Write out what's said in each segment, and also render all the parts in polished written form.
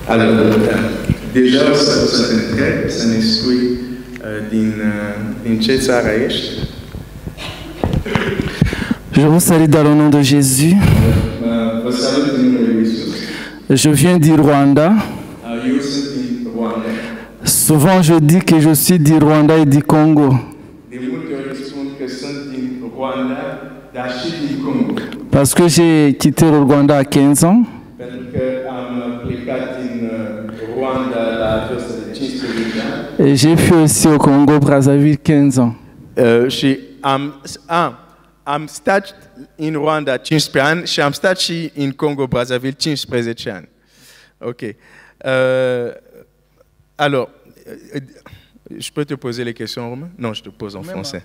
Alors, deja o să te întreb, să ne spui din ce țară ești? Je vous salue dans le nom de Jésus. Vă salut în numele lui Iisus. Je viens du Rwanda. Eu sunt din Rwanda. Souvent je dis que je suis du Rwanda et du Congo. De multe ori spun că sunt din Rwanda, dar și din Congo. Parce que j'ai quitté le Rwanda à 15 ans. Pentru că am plecat din Rwanda la vârsta de 15 ani. Et j'ai fui aussi au Congo-Brazzaville 15 ans. Și am stat în Rwanda 15 ani și am stat și în Congo-Brazzaville 15 ani. Ok. Alors, je peux te poser les questions en roumain? Non, je te pose en français.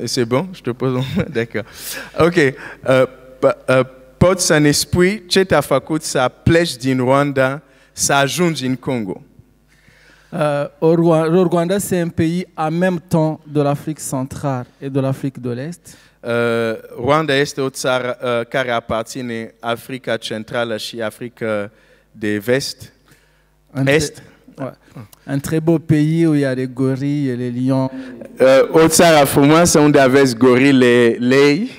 C'est bon? Je te pose en roumain? D'accord. Ok. Poți să ne spui ce te-a făcut să pleci din Rwanda, să ajungi în Congo? Le Rwanda, c'est un pays en même temps de l'Afrique centrale et de l'Afrique de l'Est. Rwanda este o țară care aparține Africa Centrală și Africa de Vest. Est. Ouais. Un très beau pays où il y a les gorilles et les lions. O țară frumoasă unde aveți gorile, lei.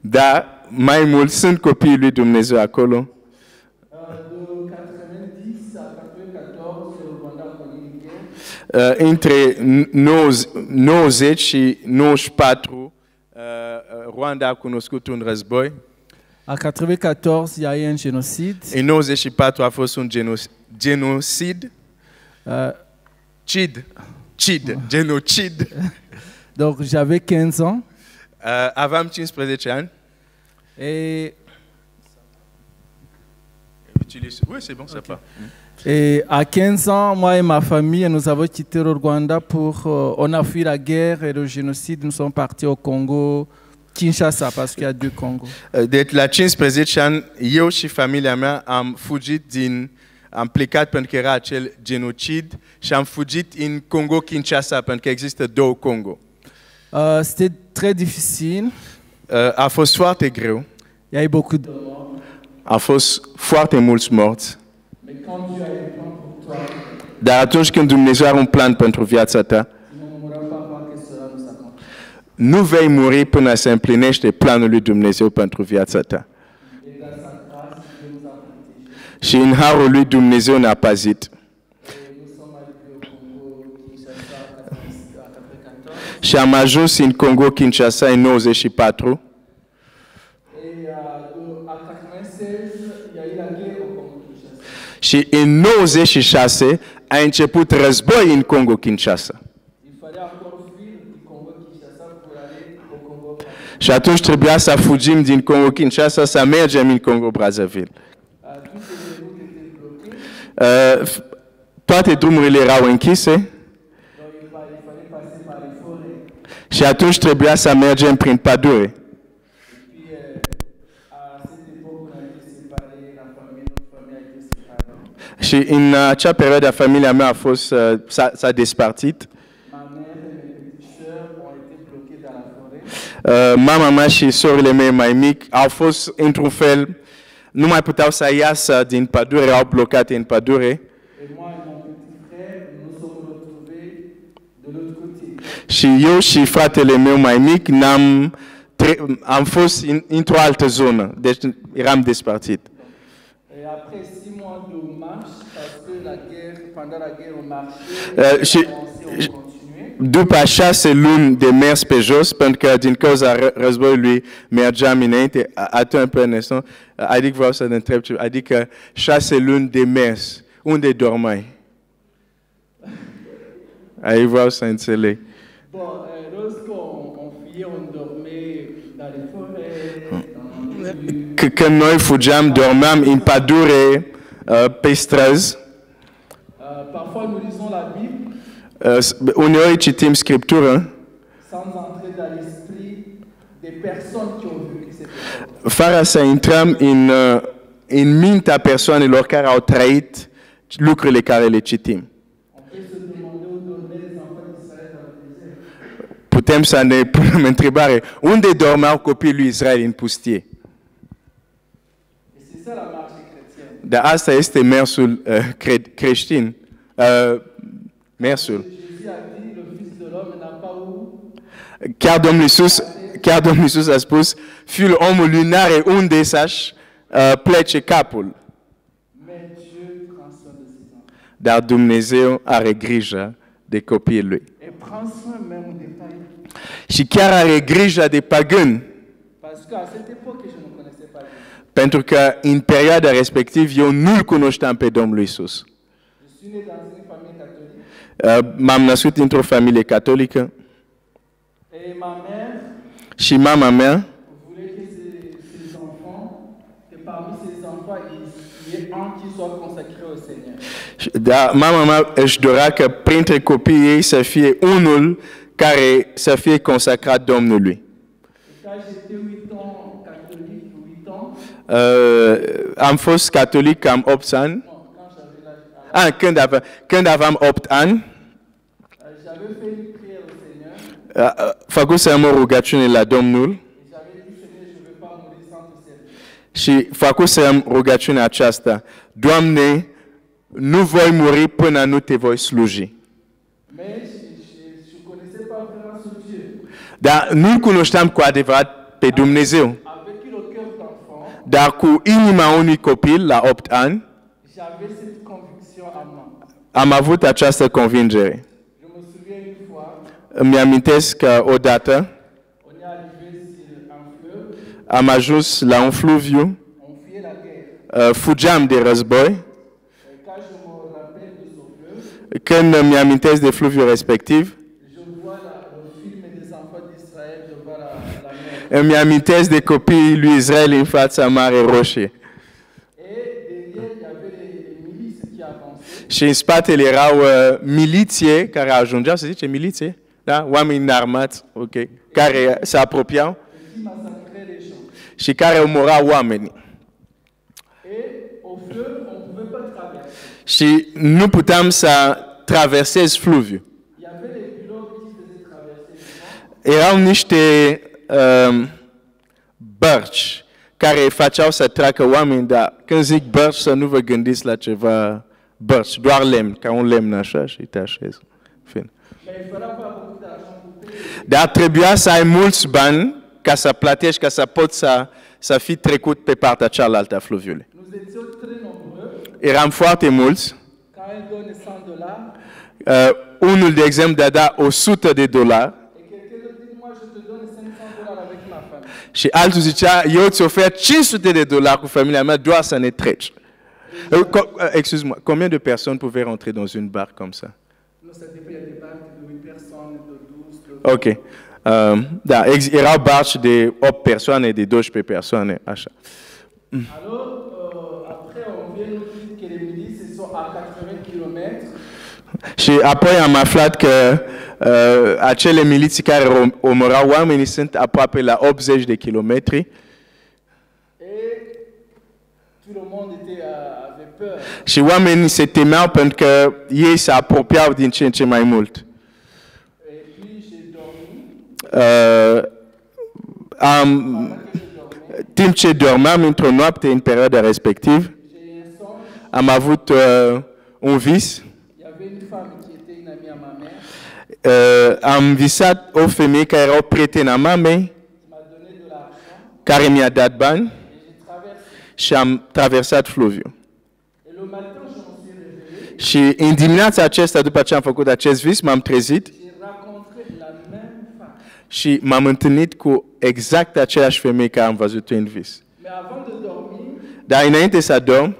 Da, mai mult sunt copiii lui Dumnezeu acolo. Între 90 și 94, Rwanda a cunoscut un război. À 94, il y a eu un génocide. În 94 a fost un genocid. Genocid. Donc j'avais 15 ans. Aveam 15 ani. Et oui, c'est bon, ça part. Et à 15 ans, moi et ma famille, nous avons quitté le Rwanda pour... on a fui la guerre et le génocide. Nous sommes partis au Congo, Kinshasa, parce qu'il y a deux Congos. Deci la 15 ani, eu și familia mea am fugit am plecat pentru că era acel genocid și am fugit în Congo Kinshasa pentru că există două Congo. C'était très difficile. A fost foarte greu. Il y a eu beaucoup de morts. A fost foarte mulți morți. Dar atunci când Dumnezeu are un plan pentru viața ta, nu vei muri până se împlinește planul lui Dumnezeu pentru viața ta. Și în harul lui Dumnezeu ne-a păzit. Și am ajuns în Congo Kinshasa în 94. Și în 96 a început război în Congo Kinshasa. Și atunci trebuia să fugim din Congo Kinshasa, să mergem în Congo Brazzaville. Toate drumurile erau închise. Și atunci trebuia să mergem prin pădure. Și în acea perioadă familia mea s-a despărțit. Mama mea și sorile mele mai mici au fost într-un fel, nu mai puteau să iasă din pădure, erau blocate în pădure. Și eu și fratele meu mai mic am fost într-o altă zonă, deci eram despărțit. Și după 6 luni de mers pe jos, pentru că din cauza războiului mergeam înainte, atunci pe neston, adică vreau să te întreb, adică 6 luni de mers, unde dormai? Aici vreau să înțeleg. Când noi fugeam, dormeam în pădure, pe străzi. Uneori citim Scriptură fără să intrăm în mintea persoanelor care au trăit lucrurile care le citim. Putem să ne punem întrebare, unde dormeau copiii lui Israel în pustie? Dar asta este mersul creștin. Mersul. Chiar Domnul Iisus a spus, Fiul omului n-are unde să-și plece capul. Dar Dumnezeu are grijă de copiii lui. Și chiar are grijă de pagâni. Pentru că în perioada respectivă eu nu-L cunoșteam pe Domnul Iisus. M-am născut într-o familie catolică. Și mama mea da, mama mea își dorea că printre copiii ei să fie unul care să fie consacrat Domnului. Am fost catolic cam 8 ani. Când aveam 8 ani, făcusem o rugăciune la Domnul și făcusem rugăciunea aceasta: Doamne, nu voi muri până nu te voi sluji. Dar nu-L cunoșteam cu adevărat pe Dumnezeu. Dar cu inima unui copil la 8 ani, am avut această convingere. Îmi amintesc că odată am ajuns la un fluviu, fugeam de război. Când îmi amintesc de fluviul respectiv, îmi amintesc de copiii lui Israel în fața Marei Roșie. Și în spatele erau miliție care ajungeau, se zice miliție? Da? Oameni înarmați, ok, care se apropiau și care omorau oamenii. Și nu puteam să traversez fluviul. Erau niște bărci care făceau să treacă oameni, dar când zic bărci, să nu vă gândiți la ceva bărci, doar lemn, ca un lemn așa și te așezi. Dar trebuia să ai mulți bani ca să plătești, ca să poți să fii trecut pe partea cealaltă a fluviului. Eram foarte mulți. Unul, de exemplu, de-a dat $100. Și altul zicea, eu îți ofer $500 cu familia mea doar să ne treci. Excuse-moi, combien de personnes pouvaient rentrer dans une barque comme ça? Ok. Da, erau barci de 8 persoane, de 12 persoane, așa. Și apoi am aflat că acele miliții care omorau oamenii sunt aproape la 80 de kilometri. Și oamenii se temeau pentru că ei se apropiau din ce în ce mai mult. Timp ce dormeam într-o noapte în perioada respectivă, am avut un vis. Am visat o femeie care era o prietenă a mamei, care mi-a dat bani și am traversat fluviul. Și în dimineața aceasta, după ce am făcut acest vis, m-am trezit și m-am întâlnit cu exact aceeași femeie care am văzut-o în vis. Dar înainte să dorm,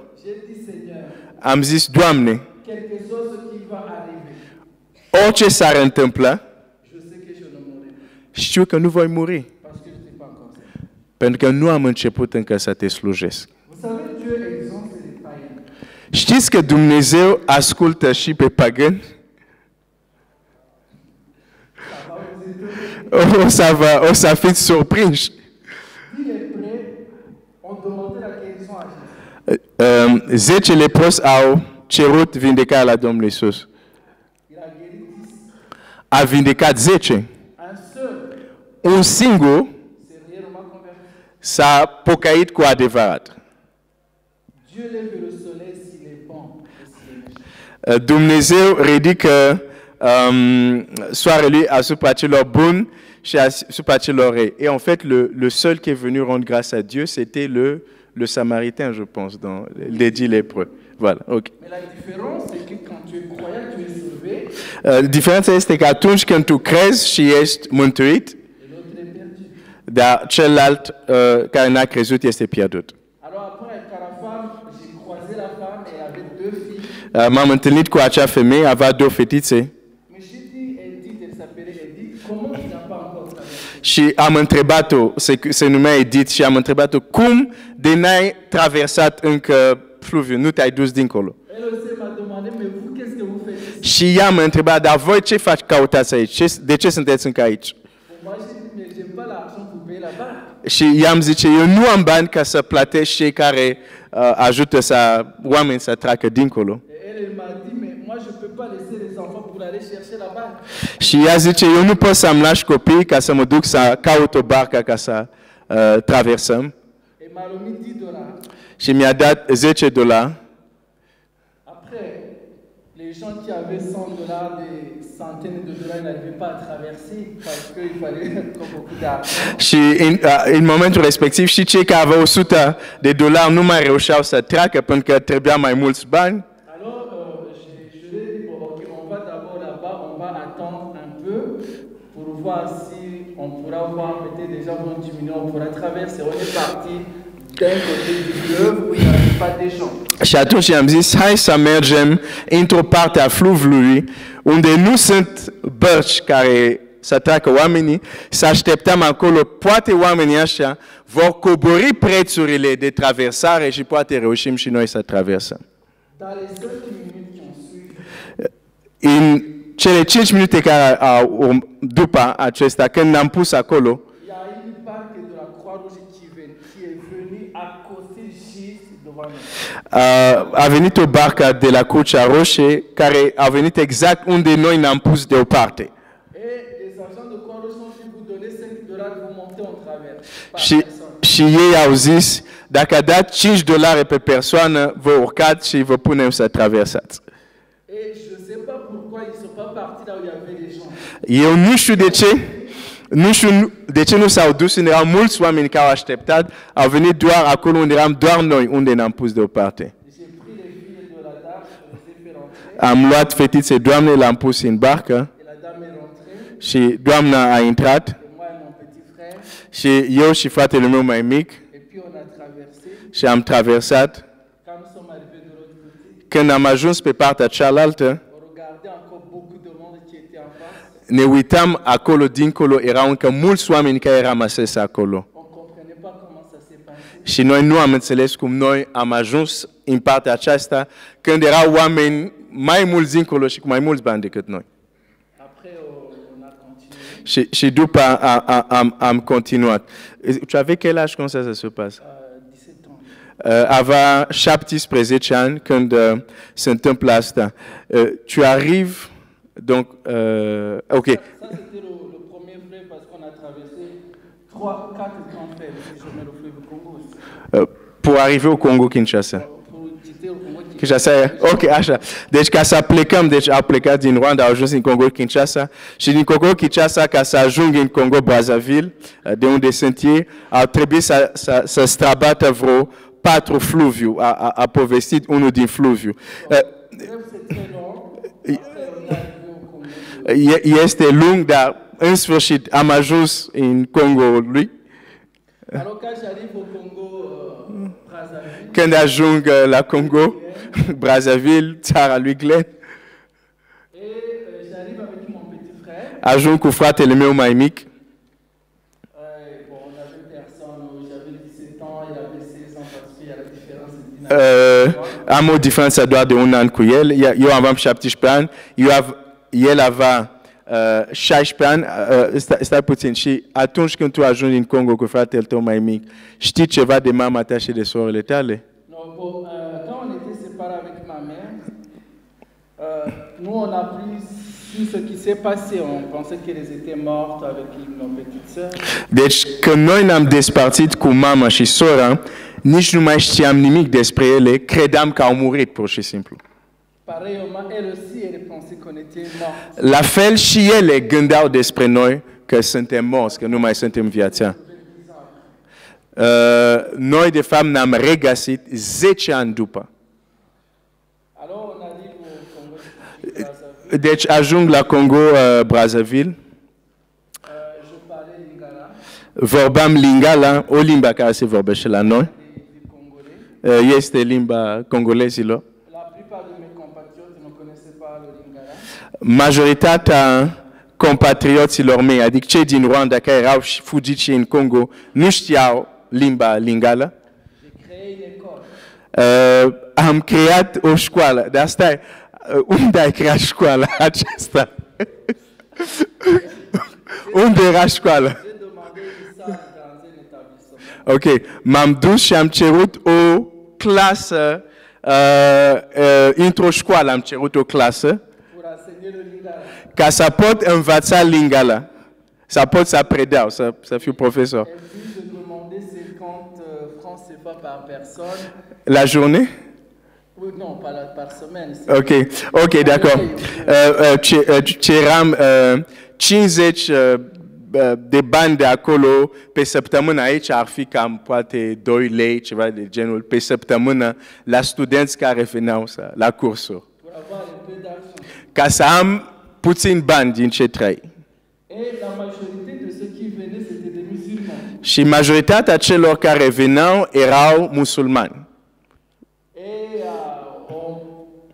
am zis, Doamne, orice s-ar întâmpla, știu că nu voi muri. Pentru că nu am început încă să te slujesc. Știți că Dumnezeu ascultă și pe pagani? O să fiți surprinși. 10 leproși au cerut vindecarea la Domnul Iisus. A vindecat 10. Un singur s-a pocăit cu adevărat. Dieu lève le soleil s'il est bon et s'il est méchant. Dumnezeu ridică soarele asupra celor buni și asupra celor rei. Et en fait, le seul qui est venu rendre grâce à Dieu, c'était le Samaritain, je pense, dans les 10 lépreux. Voilà, ok. Mais la différence, c'est que quand tu es croyant, tu es sauvé, Diferența este că atunci când tu crezi și ești mântuit, et l'autre est perdu. dar celălalt care n-a crezut este pierdut. Alors après, avec la femme, j'ai croisé la femme et elle avait 2 filles. M-am întâlnit cu acea femeie, avea 2 fetițe Mais j'ai dit, Edith, elle s'appelait Edith, comment tu n'as pas encore traversé? și am întrebat-o, se numea Edith, și am întrebat-o cum de n-ai traversat încă fluviul, nu te-ai dus dincolo. Elle aussi m'a demandé, mais vous, qu'est-ce que vous faites ici? Și ea m-a întrebat, dar voi ce faci, căutați aici? De ce sunteți încă aici? Moi, j'ai dit, mais j'ai pas l'argent pour payer la barque. Și i-am zice, eu nu am bani ca să plătesc cei care ajută oameni să treacă dincolo. Et elle m'a dit, mais moi, je ne peux pas laisser les enfants pour aller chercher la barque. Și ea zice, eu nu pot să-mi lași copiii ca să mă duc să caut o barcă ca să traversăm. Et m'a remis $10. Și mi-a dat $10. Après, les gens qui avaient $100, des centaines de dollars, ils n'arrivaient pas à traverser parce qu'il fallait encore beaucoup d'argent. Și în momentul respectiv și cei care aveau $100 nu mai reușeau să treacă pentru că trebuia mai mulți bani. Alors, je lui ai dit, bon, ok, on va d'abord là-bas, on va attendre un peu pour voir si on pourra voir, peut-être déjà vont diminuer, on pourra traverser. On est parti d'un côté du fleuve où il n'y avait pas des gens. Și atunci i-am zis, hai să mergem într-o parte a fluviului unde nu sunt bărci care să treacă oamenii, să așteptăm acolo, poate oamenii ăștia vor coborî prețurile de traversare și poate reușim și noi să traversăm. Dans les 5 minutes qui ont suivi, În cele 5 minute care au după acesta, când ne-am pus acolo, il y a une barque de la Croix-Rouge qui est venue accoster juste devant nous. a venit o barcă de la Crucea Roșie care a venit exact unde noi ne-am pus deoparte. Et les agents de Croix-Rouge ont dit, vous donnez $5, vous montez, on traverse. Par Și, personne. și ei au zis, dacă a dat $5 pe persoană, vă urcați și vă punem să traversați. Et je ne sais pas pourquoi ils ne sont pas partis là où il y avait des gens. Eu nu știu de ce nu s-au dus, unde erau mulți oameni care au așteptat, au venit doar acolo unde eram doar noi, unde ne-am pus deoparte. J'ai pris les filles de la dame, je les ai fait rentrer. Am luat fetițe doamnei, l-am pus în barcă Et la dame est rentrée. și doamna a intrat Et moi et mon petit frère. și eu și fratele meu mai mic Et puis on a traversé. și am traversat. Quand nous sommes arrivés de l'autre côté, Când am ajuns pe partea cealaltă, on regardait encore beaucoup de monde qui était en face. ne uitam acolo dincolo, erau încă mulți oameni care rămăsese acolo. On ne comprenait pas comment ça s'est passé. Și noi nu am înțeles cum noi am ajuns în partea aceasta când erau oameni mai mulți dincolo și cu mai mulți bani decât noi. Après, on a continué. Și după am continuat. Tu avais quel âge quand ça se passe? 17 ans. Avea 17 ani când se întâmplă asta. Tu arrives, donc, ok. Ça, c'était le premier fleuve parce qu'on a traversé 4 grands fleuves, si je mets le fleuve Congo aussi. Pour arriver au Congo-Kinshasa. Pour quitter le Congo, Kinshasa, ok, așa. Deci ca să plecăm, deci au plecat din Rwanda, au ajuns în Congo-Kinshasa și din Congo-Kinshasa ca să ajung în Congo-Brazzaville, de unde sunt ei, au trebuit să strabată vreo 4 fluviu, a povestit unul din fluviu. c'est très long. Après, on est arrivé au Congo. Este lung, dar în sfârșit am ajuns în Congo lui. Alors quand j'arrive au Congo, Brazzaville, Când ajung la Congo, Brazzaville, țara lui Glenn, et j'arrive avec mon petit frère. ajung cu fratele meu mai mic. Bon, on avait personne, j'avais 17 ans, il avait 16 ans parce qu'il y a la différence de Am o diferență doar de un an cu el. Eu aveam 17 ani, el avea 16 ani. Stai puțin. Și atunci când tu ajungi în Congo cu fratele tău mai mic, știi ceva de mama ta și de sorele tale? Non, bon, quand on était séparés avec ma mère, nous on a pris Si ce qui s'est passé, on pensait qu'elles étaient mortes avec nos petites sœurs. Deci, când noi ne-am despărțit cu mama și sora, nici nu mai știam nimic despre ele, credeam că au murit, pur și simplu. Pareillement, elles aussi, elles pensaient qu'on était mortes. La fel și ele gândeau despre noi că suntem morți, că nu mai suntem în viața. Noi, de fapt, ne-am regăsit 10 ani după. Alors, on arrive au Congo-Brazzaville. Deci ajung la Congo, Brazzaville. Je parlais lingala, Vorbeam lingala, o limbă care se vorbește la noi. des Congolais. Este limba congolezilor. La plupart de mes compatriotes ne connaissaient pas le lingala. Majoritatea compatrioților mei, adică cei din Rwanda care erau fugiți și în Congo, nu știau limba lingala. J'ai créé une école. Am creat o școală. De asta e, unde ai creat școala aceasta? Unde era școala? J'ai demandé une salle dans un établissement. Ok, m-am dus și am cerut o clasă, într-o școală am cerut o clasă Pour enseigner le lingala. ca să pot învăța lingala, să pot să predau, să fiu profesor. Et puis, je demandais 50 francs CFA par personne. La journée? Oui, non, pas par semaine. Ok, d'accord. Ceram 50 de bani de acolo pe săptămână. Aici ar fi cam poate 2 lei, ceva de genul, pe săptămână la studenți care veneau la cursuri. Pour avoir un peu d'argent. Ca să am puțin bani din ce trăi. Et la majorité de ceux qui venaient, c'était des musulmans. Și majoritatea celor care veneau erau musulmani. Et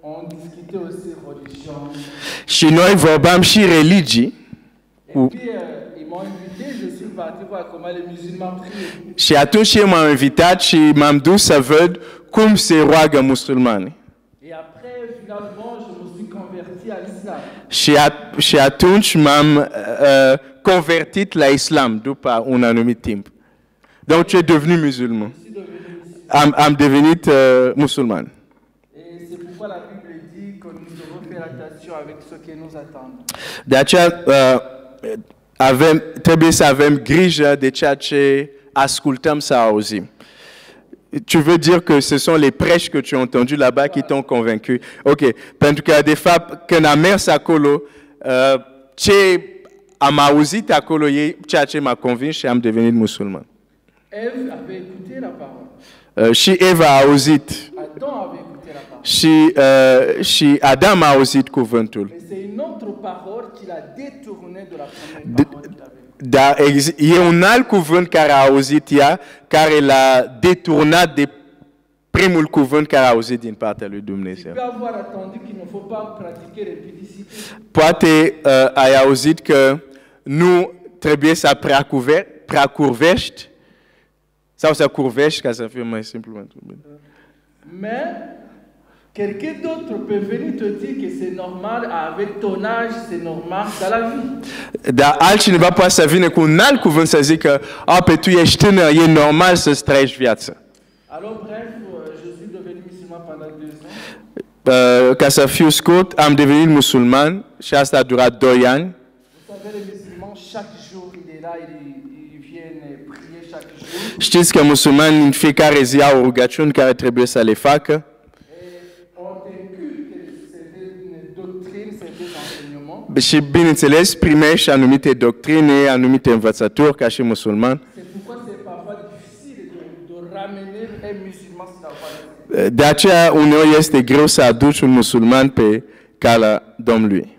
on discutait aussi religion. Și noi vorbeam și religii. Et puis, ils m'ont invité, je suis parti voir comment les musulmans prient. Și atunci ei m-au invitat și m-am dus să văd cum se roagă musulmani. Et après, finalement, je me suis converti à l'islam. Și atunci m-am convertit la islam după un anumit timp. Donc tu es devenu musulman. Je suis devenu musulman. Am devenit musulman. Et c'est pourquoi la Bible dit que nous devons faire attention avec ce qui nous attend. De aceea trebuie să avem grijă de ceea ce ascultăm sau auzim. Tu veux dire que ce sont les prêches que tu as entendus là-bas qui t'ont convaincu? Ok, pentru că de fapt când am mers acolo, ce am auzit acolo e ceea ce m-a convins și am devenit musulman. Ève avait écouté la parole. Și Eva a auzit Adam avait écouté la parole. și Adam a auzit cuvântul. Mais c'est une autre parole qu'il a détournée de la première parole qu'il avait. Dar e un alt cuvânt care a auzit ea, care l-a deturnat de primul cuvânt care a auzit din partea lui Tu Dumnezeu. peux avoir attendu qu'il ne faut pas pratiquer l'épidicité. Poate ai auzit că nu trebuie să preacurvești sau să curvești, ca să fie mai simplu pentru mine. Mais quelqu'un d'autre peut venir te dire que c'est normal, avec ton âge, c'est normal dans la vie. Dar altcineva poate să vină cu un alt cuvânt să zică, pe tu ești tânăr, e normal să-ți trăiești viața. Alors bref, je suis devenu musulman pendant 2 ans. Ca să fiu scurt, am devenit musulman și asta a durat 2 ani. Vous savez, les musulmans, chaque jour, il est là, ils viennent prier chaque jour. Știți că musulmanii în fiecare zi au rugăciuni care trebuie să le facă. Et on t'inculque certaines doctrines, certains enseignements. Și bineînțeles primești anumite doctrine, anumite învățături ca și musulman. C'est pourquoi c'est parfois difficile de ramener un musulman sur la voie. De aceea uneori este greu să aduci un musulman pe calea Domnului.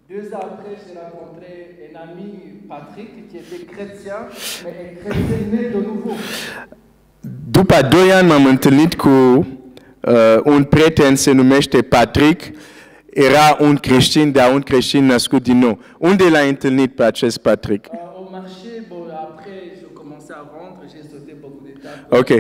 2 ans après, j'ai rencontré un ami, Patrick, qui était chrétien, mais un chrétien né de nouveau. După 2 ani m-am întâlnit cu un prieten, se numește Patrick, era un creștin, dar un creștin născut din nou. Unde l-ai întâlnit pe acest Patrick? Au marché, bon, après, je commençais à vendre, j'ai sauté beaucoup d'étapes. Ok,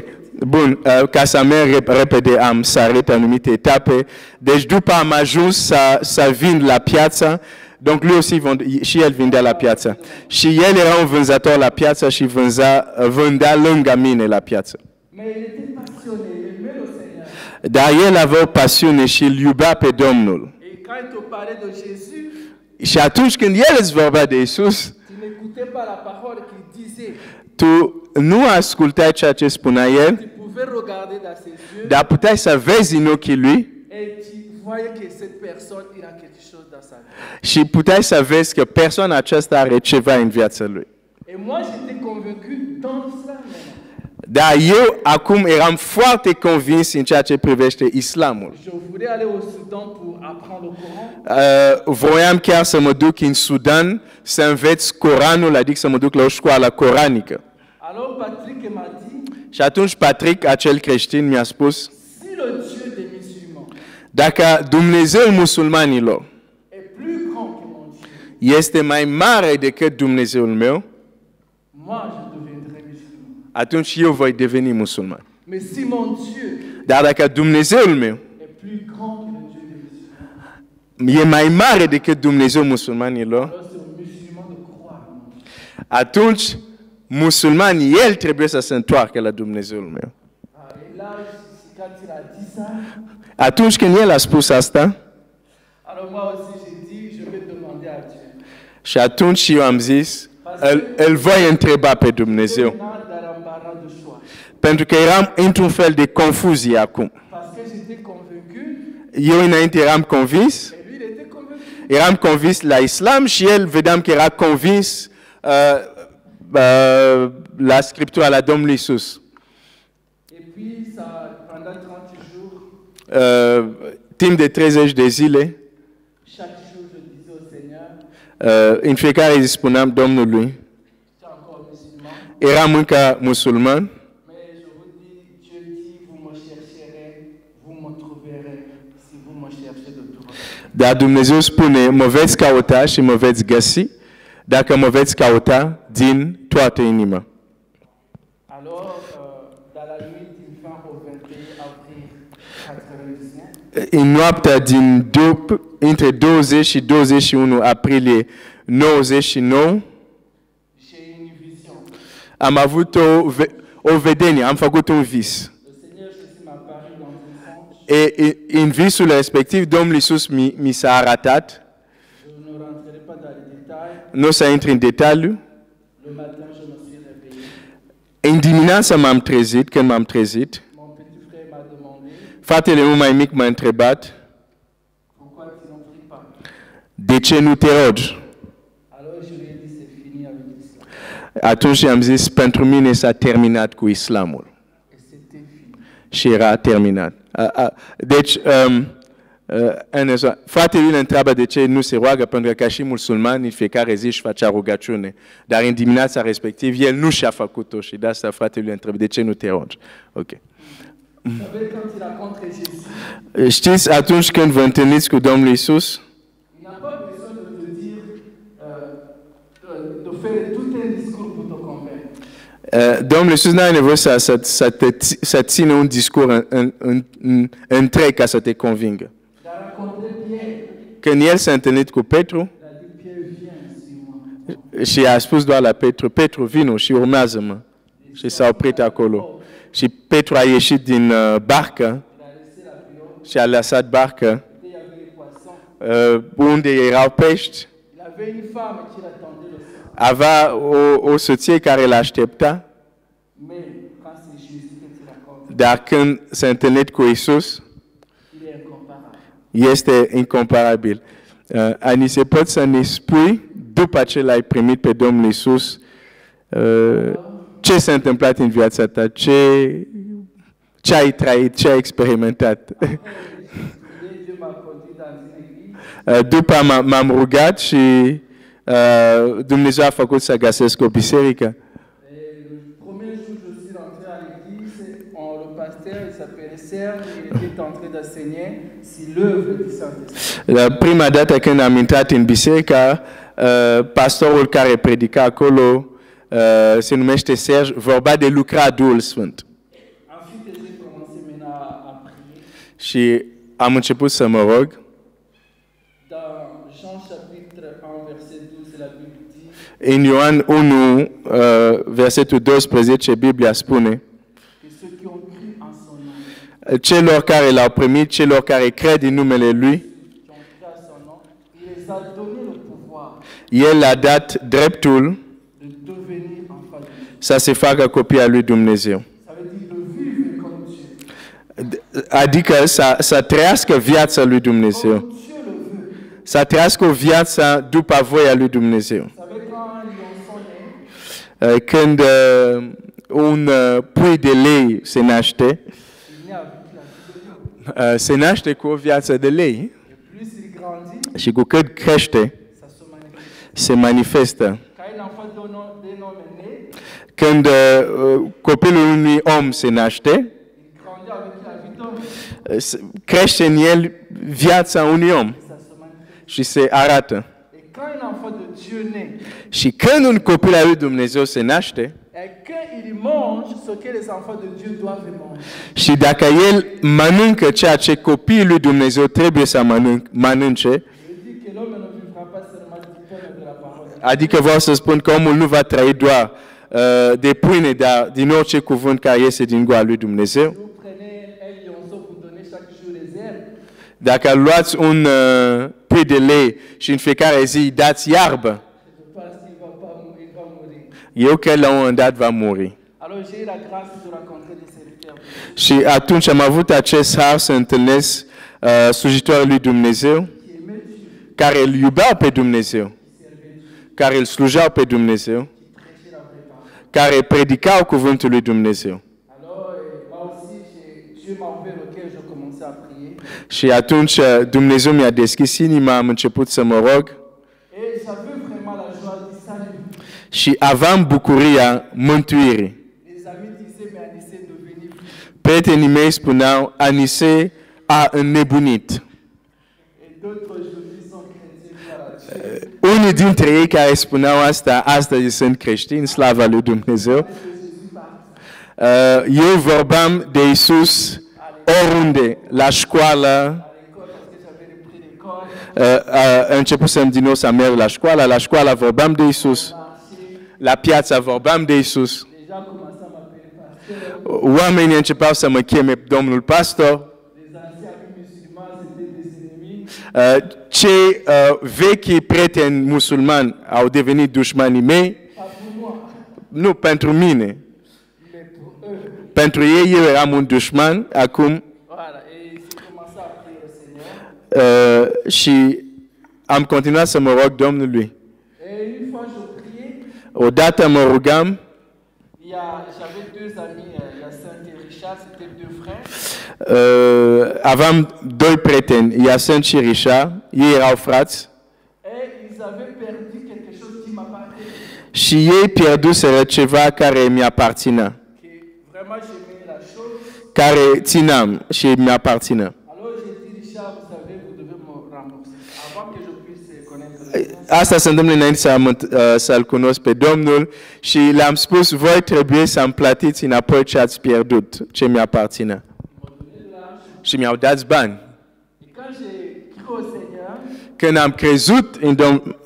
bun, ca să merg repede am sărit anumite etape. Deci după am ajuns să vin la piață, donc lui aussi și el vindea la piață. Și el era un vânzător la piață și vândea lângă mine la piață. Mais il était passionné, il aimait le Seigneur. Dar el avea o pasiune și îl iubea pe Domnul. Et quand il te parlait de Jésus, Și atunci când el îți vorbea de Isus, tu n'écoutais pas la parole qu'il disait. tu nu ascultai ceea ce spunea el, Tu pouvais regarder dans ses yeux dar puteai să vezi în ochii lui et tu voyais que cette personne, il a quelque chose dans sa vie. și puteai să vezi că persoana aceasta are ceva în viața lui. Et moi, j'étais convaincu dans l'islam. Dar eu acum eram foarte convins în ceea ce privește islamul. Je voulais aller au Soudan pour apprendre le Coran. Voiam chiar să mă duc în Sudan să înveț Coranul, adică să mă duc la o școală coranică. Alors Patrick m'a dit, Și atunci Patrick, acel creștin, mi-a spus, si le Dieu des musulmans dacă Dumnezeul musulmanilor est plus grand que mon Dieu, este mai mare decât Dumnezeul meu, moi je deviendrai musulman. atunci eu voi deveni musulman. Mais si mon Dieu Dar dacă Dumnezeul meu est plus grand que le Dieu des musulmans, e mai mare decât Dumnezeul musulmanilor, alors c'est au musulman de croire en mon Dieu. atunci musulmanii, el trebuie să se întoarcă la Dumnezeul meu. Et là, quand il a dit ça, Atunci când el a spus asta, alors moi aussi j'ai dit, je vais demander à Dieu. și atunci eu am zis, îl voi întreba pe Dumnezeu. Maintenant, dans l'embarras de choix. Pentru că eram într-un fel de confuzie acum. Parce que j'étais convaincu, Eu înainte eram convins, et lui il était convaincu. eram convins la islam și el vedeam că era convins la Scriptura, la Domnul Iisus. Et puis, ça, pendant 30 jours, Timp de 30 de zile, chaque jour, je disais au Seigneur, în fiecare zi spuneam Domnului, tu es encore musulman, eram încă musulman, mais je vous dis, Dieu dit, vous me chercherez, vous me trouverez, si vous me cherchez de tout votre cœur. dar Dumnezeu spune, mă veți căuta și mă veți găsi, dacă mă veți căuta din toată inima. Alors, dans la nuit du 20 au 21 avril 99, În noaptea între 20 și 21 aprilie 99, j'ai eu une vision. am avut o vedenie, am făcut un vis. Le Seigneur Jésus m'a apparu dans un songe. În visul respectiv, Domnul Iisus mi s-a arătat, Je ne rentrerai pas dans les détails. nu o să intru în detaliu. Le matin, je me suis réveillé. În dimineața m-am trezit, când m-am trezit, Mon petit frère m'a demandé, fratele meu mai mic m-a întrebat, pourquoi tu n'en pries pas? de ce nu te rogi? Alors je lui ai dit, c'est fini avec l'islam. Atunci am zis, pentru mine s-a terminat cu islamul. Et c'était fini. Și era terminat. Deci, fratele lui ne întreabă de ce nu se roagă, pentru că ca și musulmani, în fiecare zi își facea rugăciune. Dar în dimineața respectiv, el nu și-a făcut-o și de asta fratele lui întreabă de ce nu te rogi. Ok. Vous savez, quand il rencontre Jésus, Știți, atunci când vă întâlniți cu Domnul Iisus, il n'a pas besoin de te dire, de faire tout un discours pour te convaincre. Domnul Iisus nu are nevoie să țină un discurs întreg ca să te convingă. Il a rencontré Pierre. Când el s-a întâlnit cu Petru Il a dit, Pierre, viens, suis-moi. și a spus doar la Petru, Petru, vino și urmează-mă. Și s-a oprit acolo. Și Petru a ieșit din barcă Il a laissé la pirogue, și a lăsat barcă il y avait les poissons. unde erau pești. Il avait une femme qui l'attendait le soir. Avea o soție care l-aștepta, Mais quand c'est Jésus que tu racontes, dar când s-a întâlnit cu Iisus, il est incomparable. este incomparabil. Ani, se poți să ne spui, după ce l-ai primit pe Domnul Iisus, ce s-a întâmplat în viața ta, ce ai trăit, ce ai experimentat? Dieu m'a conduit dans une église. După m-am rugat și Dumnezeu a făcut să găsesc o biserică. Et le premier jour que je suis rentré à l'église, le pasteur, il s'appelait Serge, il était en train d'enseigner sur l'œuvre du Saint-Esprit. Prima dată când am intrat în biserică, pastorul care predica acolo se numește Serge, vorba de lucra Duhul Sfânt. Ensuite, j'ai commencé maintenant à prier. Și am început să mă rog. Dans Jean chapitre 1, verset 12, la Bible dit În Ioan 1, versetul 12, Biblia spune, que ceux qui ont cru en son nom, celor care l-au primit, celor care cred în numele Lui, qui ont cru en son nom, il les a donné le pouvoir el la dat dreptul de devenir enfant de Dieu. să se facă copii al lui Dumnezeu. Ça veut dire de vivre comme Dieu. Adică să trăiască viața lui Dumnezeu. Comme Dieu le veut. Să trăiască o viață după voia lui Dumnezeu. Vous savez, quand un lionceau naît, Când un pui de lei se naște, il naît avec la vie de lion. se naște cu o viață de lei Et plus il grandit, și cu cât crește, ça se manifeste. se manifestă. Quand un enfant d'un homme est né, Când copilul unui om se naște, il grandit avec la vie d'homme. crește în el viața unui om Et ça se manifeste. și se arată. Et quand un enfant de Dieu naît, Și când un copil al lui Dumnezeu se naște, et qu'il mange ce que les enfants de Dieu doivent manger, și dacă el mănâncă ceea ce copiii lui Dumnezeu trebuie să mănânce, je dis que l'homme ne vivra pas seulement du pain de la parole de Dieu. adică vreau să spun că omul nu va trăi doar de pâine, dar din orice cuvânt care iese din gura lui Dumnezeu. Vous prenez un lionceau, vous donnez chaque jour les herbes, Dacă luați un pui de lei și în fiecare zi îi dați iarbă, je pense qu'il va pas mourir, il va mourir. eu cred la un moment dat va muri. Alors j'ai eu la grâce de rencontrer des serviteurs. Și atunci am avut acest har să întâlnesc slujitorii lui Dumnezeu, Qui aimaient Dieu, care îl iubeau pe Dumnezeu, qui servaient Dieu, care îl slujau pe Dumnezeu, qui prêchaient la vraie parole. care predicau cuvântul lui Dumnezeu. Alors moi aussi, Dieu m'a ouvert le cœur, j'ai commencé à prier. Și atunci Dumnezeu mi-a deschis inima, am început să mă rog Et j'avais vraiment la joie du salut. și aveam bucuria mântuirii. Les amis disaient, mais Anissé est devenu fou. Prietenii mei spuneau, Anise a înnebunit. Et d'autres aujourd'hui sont chrétiens, gloire à Dieu. Unii dintre ei care spuneau asta, astăzi sunt creștini, slava lui Dumnezeu. Que Jésus parte Eu vorbeam de Isus oriunde, la școală, à l'école parce que j'avais repris l'école, începusem din nou să merg la școală vorbeam de Isus, marché. la piața vorbeam de Isus. Les gens commençaient à m'appeler pasteur. Oamenii începeau să mă cheme domnul pastor. Les anciens amis musulmans, c'était des ennemis. Cei vechi prieteni musulmani au devenit dușmanii mei, Pas pour moi, nu pentru mine. mais pour eux. Pentru ei eu eram un dușman, acum Voilà, et j'ai commencé à prier au Seigneur. și am continuat să mă rog Domnului. Et une fois je priais, Odată mă rugam, j'avais deux amis, il y a Saint et Richard, c'était deux frères. aveam doi prieteni, Iasen și Richard, ei erau frați Et ils avaient perdu quelque chose qui m'appartenait. și ei pierduseră ceva care mi-aparținea, Que vraiment j'aimais la chose. care țineam și mi-aparținea. Alors j'ai dit, Richard, vous savez, vous devez me rembourser. Avant que je puisse connaître le Seigneur. Asta se întâmplă înainte să-L cunosc pe Domnul și le-am spus, voi trebuie să-mi plătiți înapoi ce ați pierdut, ce mi-aparține. Și mi-au dat bani. Et quand j'ai cru au Seigneur, Când am crezut în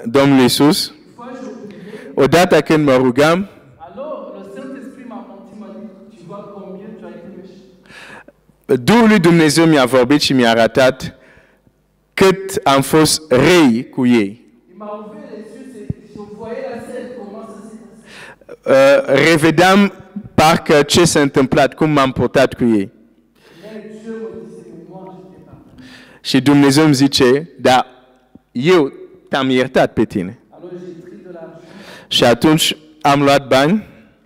Domnul Iisus, une fois je priais, odată când mă rugam, alors le Saint-Esprit m'a dit, tu vois combien tu as été méchant. Duhul lui Dumnezeu mi-a vorbit și mi-a arătat cât am fost răi cu ei. Il m'a ouvert les yeux, je voyais la scène, comment ça s'est passé. Revedeam parcă ce s-a întâmplat, cum m-am purtat cu ei. Mais Dieu me disait que moi, je n'étais pas prêt. Și Dumnezeu îmi zice, da, eu te-am iertat pe tine. Alors j'ai pris de l'argent, Și atunci am luat bani,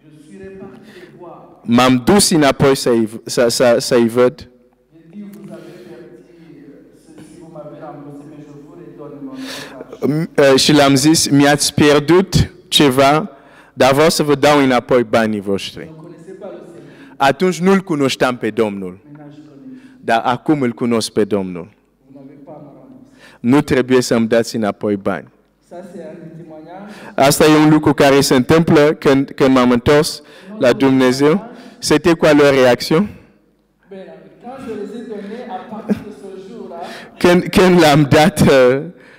je suis reparti les voir. m-am dus înapoi să-i văd J'ai dit, vous avez perdu ceci, vous m'avez remboursé, mais je vous redonne mon argent. și le-am zis, mi-ați pierdut ceva, dar vreau să vă dau înapoi banii voștri. Je ne connaissais pas le Seigneur, Atunci nu-L cunoșteam pe Domnul, maintenant je connais. dar acum îl cunosc pe Domnul. Vous n'avez pas à me rembourser. Nu trebuie să-mi dați înapoi bani. Ça, c'est un témoignage. Asta e un lucru care se întâmplă când m-am întors la Dumnezeu. C'était quoi leur réaction? Ben, quand je les ai donnés, à partir de ce jour-là, Când le-am dat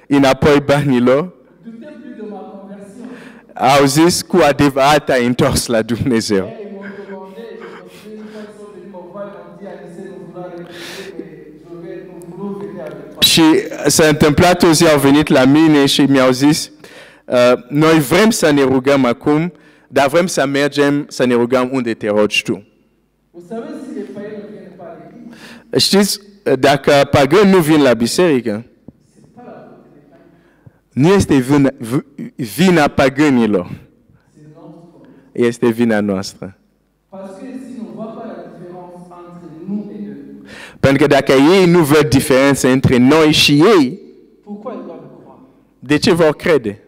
înapoi banilor, je ne doutais plus de ma conversion. au zis cu adevărat ai întors la Dumnezeu. Et ils m'ont demandé, je me souviens, quand ils sont venus me voir, ils m'ont dit, Anissé, nous voulons recruter, mais nous voulons venir avec toi. Și s-a întâmplat o zi, au venit la mine și mi-au zis, noi vrem să ne rugăm acum, dar vrem să mergem să ne rugăm unde te rogi tu. Vous savez, si les païens ne viennent pas à l'église, Știți, dacă pagani nu vin la biserică, c'est pas la faute des païens, nu este vina paganilor, c'est notre faute. este vina noastră. Parce que si on ne voit pas la différence entre nous et eux, Pentru că dacă ei nu văd diferență între noi și ei, pourquoi ils doivent croire? de ce vor crede?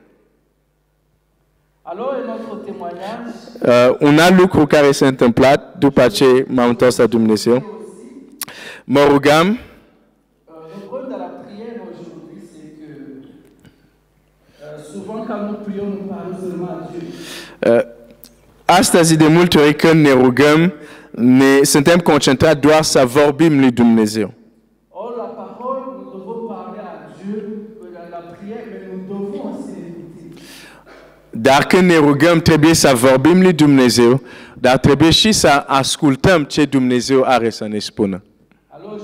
Alors, et notre témoignage, Un alt lucru care s-a întâmplat după ce m-am întors la Dumnezeu, mă rugam, le problème de la prière aujourd'hui, c'est que souvent quand nous prions, nous parlons seulement à Dieu. astăzi de multe ori când ne rugăm, suntem concentrați doar să vorbim lui Dumnezeu. Or, la parole, nous devons parler à Dieu, la prière, mais nous devons aussi l'écouter. Dar când ne rugăm, trebuie să vorbim lui Dumnezeu, dar trebuie și să ascultăm ce Dumnezeu are să ne spună. Alors,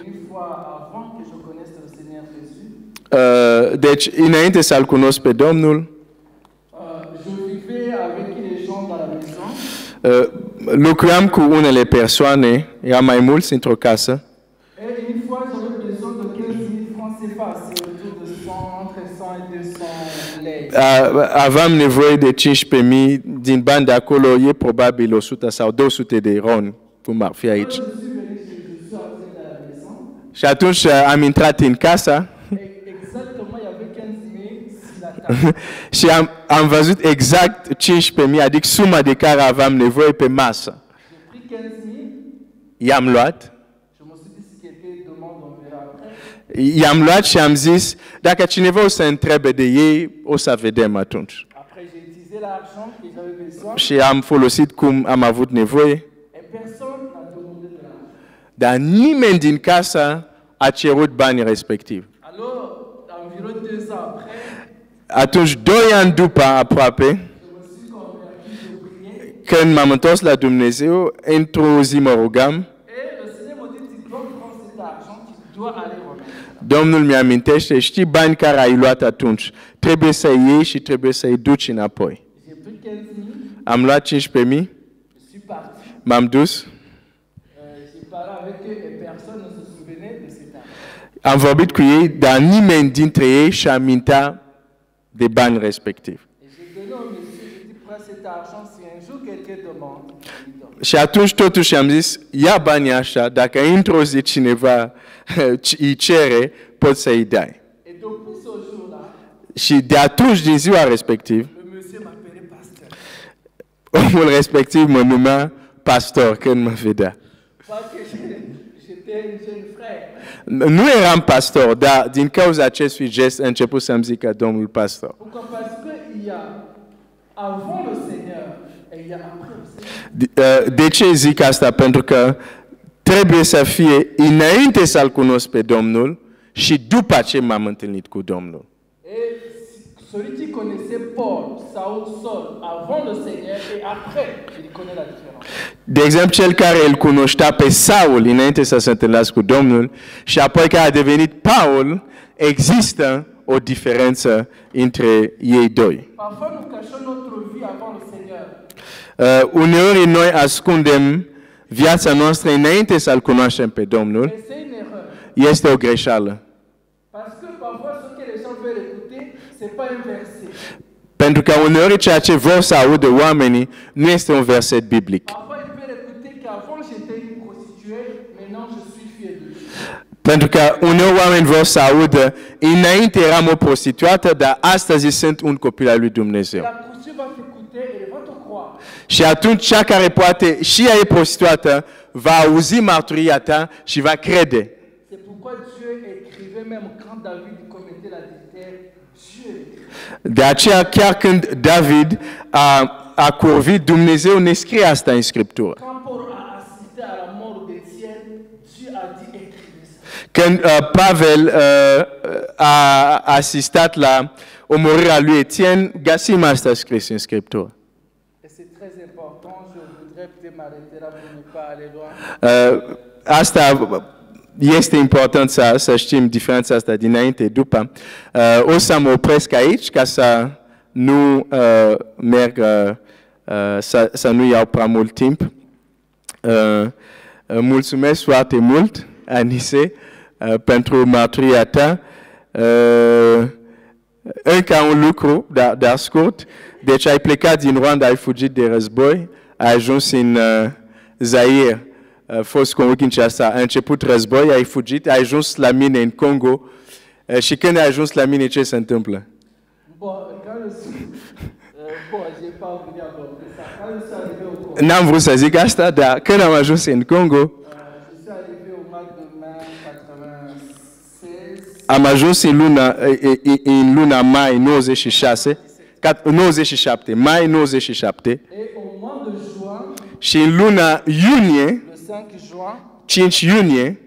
une fois avant que je connaisse le Seigneur Jésus, Deci, înainte să-L cunosc pe Domnul, je vivais avec les gens dans la maison. lucram cu unele persoane, eram mai mulți într-o casă, Et une fois, j'avais besoin de 15 000 francs CFA, c'est autour de 100, entre 100 et 200 lei. aveam nevoie de 15.000 din bani de acolo, e probabil 100 sau 200 de ron, cum ar fi aici. Je suis venu, je suis entré dans la maison. Și atunci am intrat în casa Et exactement, il y avait 15 000 sur la table. și am văzut exact 15.000, adică suma de care aveam nevoie pe masă. J'ai pris 15 000, I-am luat, je me suis dit ce qui était demande, on verra après. i-am luat și am zis, dacă cineva o să întrebe de ei, o să vedem atunci. Après, j'ai utilisé l'argent que j'avais besoin Și am folosit cum am avut nevoie, et personne n'a demandé de l'argent. dar nimeni din casa a cerut banii respectivi. Alors, environ 2 ans après, Atunci, 2 ani după aproape, je me suis converti, je priais. când m-am întors la Dumnezeu, într-o zi mă rugam, Et le Seigneur m'a dit, tu dois prendre cet argent, tu dois aller remettre. Domnul mi-amintește, știi bani care ai luat atunci, trebuie să iei și trebuie să-i duci înapoi. J'ai pris 15 000, Am luat 15.000, je suis parti. m-am dus, J'ai parlé avec eux et personne ne se souvenait de cet argent. am vorbit cu ei, dar nimeni dintre ei și-a amintea de bani respectivi. Et j'ai donné au monsieur, j'ai dit, prends cet argent, si un jour quelqu'un demande, je lui donne. Și atunci totuși am zis, ia banii așa, dacă într-o zi cineva îi cere, poți să-i dai. Et depuis ce jour-là, Și de atunci, din ziua respectiv, le monsieur m'appelait pasteur. omul respectiv mă numea pastor când mă vedea. Pas que j'étais un jeune frère. Nu eram pastor, dar din cauza acestui gest a început să-mi zică domnul pastor. Pourquoi? Parce qu'il y a avant le Seigneur et il y a après le Seigneur. De ce zic asta? Pentru că trebuie să fie înainte să-L cunosc pe Domnul și după ce m-am întâlnit cu Domnul. Et celui qui connaissait Paul, Saul, avant le Seigneur et après, il connaît la différence. De exemplu, cel care îl cunoștea pe Saul înainte să se întâlnească cu Domnul și apoi care a devenit Paul, există o diferență între ei doi. Parfois, nous cachons notre vie avant le Seigneur. Uneori noi ascundem viața noastră înainte să-L cunoaștem pe Domnul. Et c'est une erreur. Este o greșeală. Parce que parfois, ce que les gens veulent écouter, ce n'est pas un verset. Pentru că uneori ceea ce vor să audă oamenii nu este un verset biblic. Parfois, ils veulent écouter qu'avant j'étais une prostituée, maintenant je suis fier de Dieu. Pentru că uneori oameni vor să audă, înainte eram o prostituată, dar astăzi sunt un copil al lui Dumnezeu. La prostituée va t'écouter et elle va te croire. Și atunci cea care poate și ea e prostituată, va auzi mărturia ta și va crede. C'est pourquoi Dieu écrivait même quand David commettait l'adultère, Dieu écrivait. De aceea, chiar când David a curvit, Dumnezeu ne scrie asta în Scriptură. Quand Paul a assisté à la mort d'Étienne, Dieu a dit écrivez ça. Când Pavel a asistat la omorârea lui Etienne, găsim asta scris în Scriptură. Et c'est très important, je voudrais peut-être m'arrêter là pour ne pas aller loin. Asta este important să știm diferența asta dinainte, după. O să mă opresc aici ca să nu merg, să nu iau prea mult timp. Mulțumesc foarte mult, Anise, pentru mărturia ta. Încă un lucru, dar scurt. Deci ai plecat din Rwanda, ai fugit de război, ai ajuns în Zaire, fost Congo Kinshasa, a început război, ai fugit, ai ajuns la mine în Congo. Și când ai ajuns la mine, ce se întâmplă? N-am vrut să zic asta, dar când am ajuns în Congo, am ajuns în luna mai 97, mai 97, și în luna iunie, 5 iunie,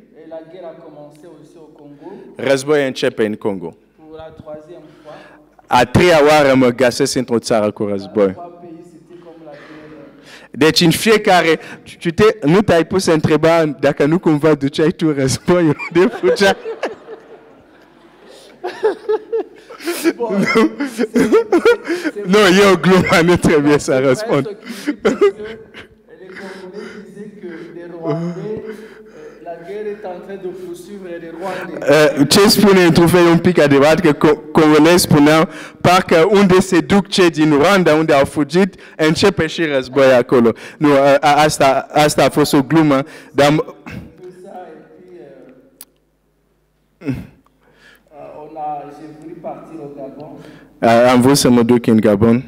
războiul începe în Congo. A treia oară mă găsesc într-o țară cu război. Deci în fiecare, nu te-ai pus să întreba dacă nu cumva duceai tu războiul de fugea. Nu, eu gluma, nu trebuie să răspund. Ce spune într-un fel un pic adevărat, că congolezi spuneau, parcă unde se duc cei din Rwanda, unde au fugit, începe și război acolo. Nu, asta a fost o glumă, dar... Am vrut să mă duc în Gabon.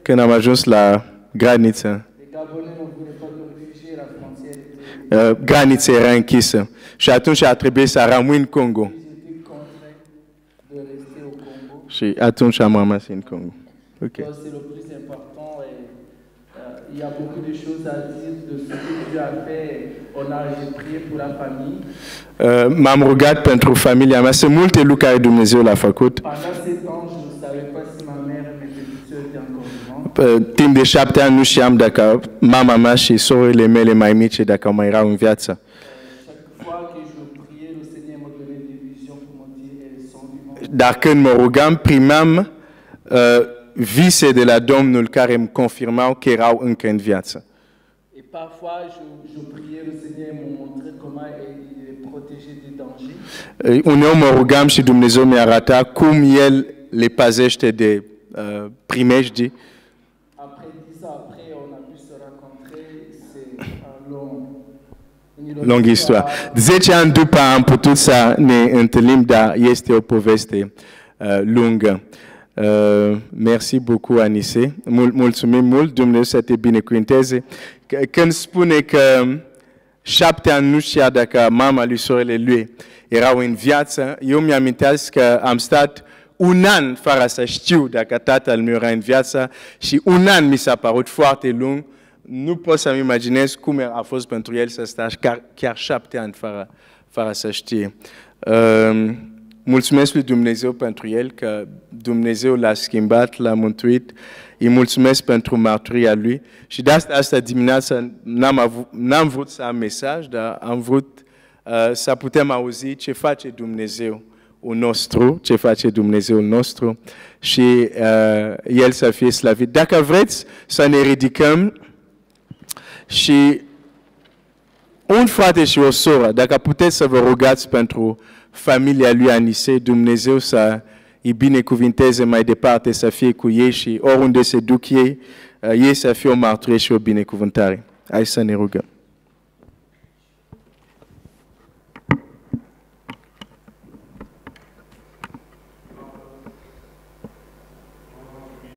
Când am ajuns la graniță, granița era închisă și atunci a trebuit să rămân în Congo. Și atunci am rămas în Congo. Okay. Il y a beaucoup de choses à dire de ce que Dieu a fait. J'ai prié pour la famille. M-am rugat pentru familia mea. Sunt multe lucruri care Dumnezeu l-a făcut. Pendant 7 ans, je ne savais pas si ma mère et mes petites sœurs étaient encore vivantes. Timp de 7 ani nu știam dacă mama mea și sorele mele mai mici dacă mai erau în viață. Dar când mă rugam, primeam vise de la Domnul care îmi confirmau că erau încă în viață. Uneori mă rugam și Dumnezeu mi arăta cum El le păzește de primejdii. Lungă istorie. 10 ani după am putut să ne întâlnim, dar este o poveste lungă. Merci beaucoup, Anise. Mulțumim mult, Dumnezeu să te binecuvânteze. Când spune că 7 ani nu știa dacă mama lui, sorele lui erau în viață, eu mi-amintesc că am stat 1 an fără să știu dacă tatăl meu era în viață și 1 an mi s-a părut foarte lung. Nu pot să-mi imaginez cum a fost pentru el să stea chiar 7 ani fără să știe. Mulțumesc lui Dumnezeu pentru el, că Dumnezeu l-a schimbat, l-a mântuit. Îi mulțumesc pentru mărturia lui. Și de asta dimineața n-am vrut să am mesaj, dar am vrut să putem auzi ce face Dumnezeu nostru, ce face Dumnezeul nostru și El să fie slăvit. Dacă vreți să ne ridicăm și un frate și o soră, dacă puteți să vă rugați pentru familia lui Anise, Dumnezeu să îi binecuvinteze mai departe, să fie cu ei și oriunde se duc ei, ei să fie o mărturie și o binecuvântare. Hai să ne rugăm.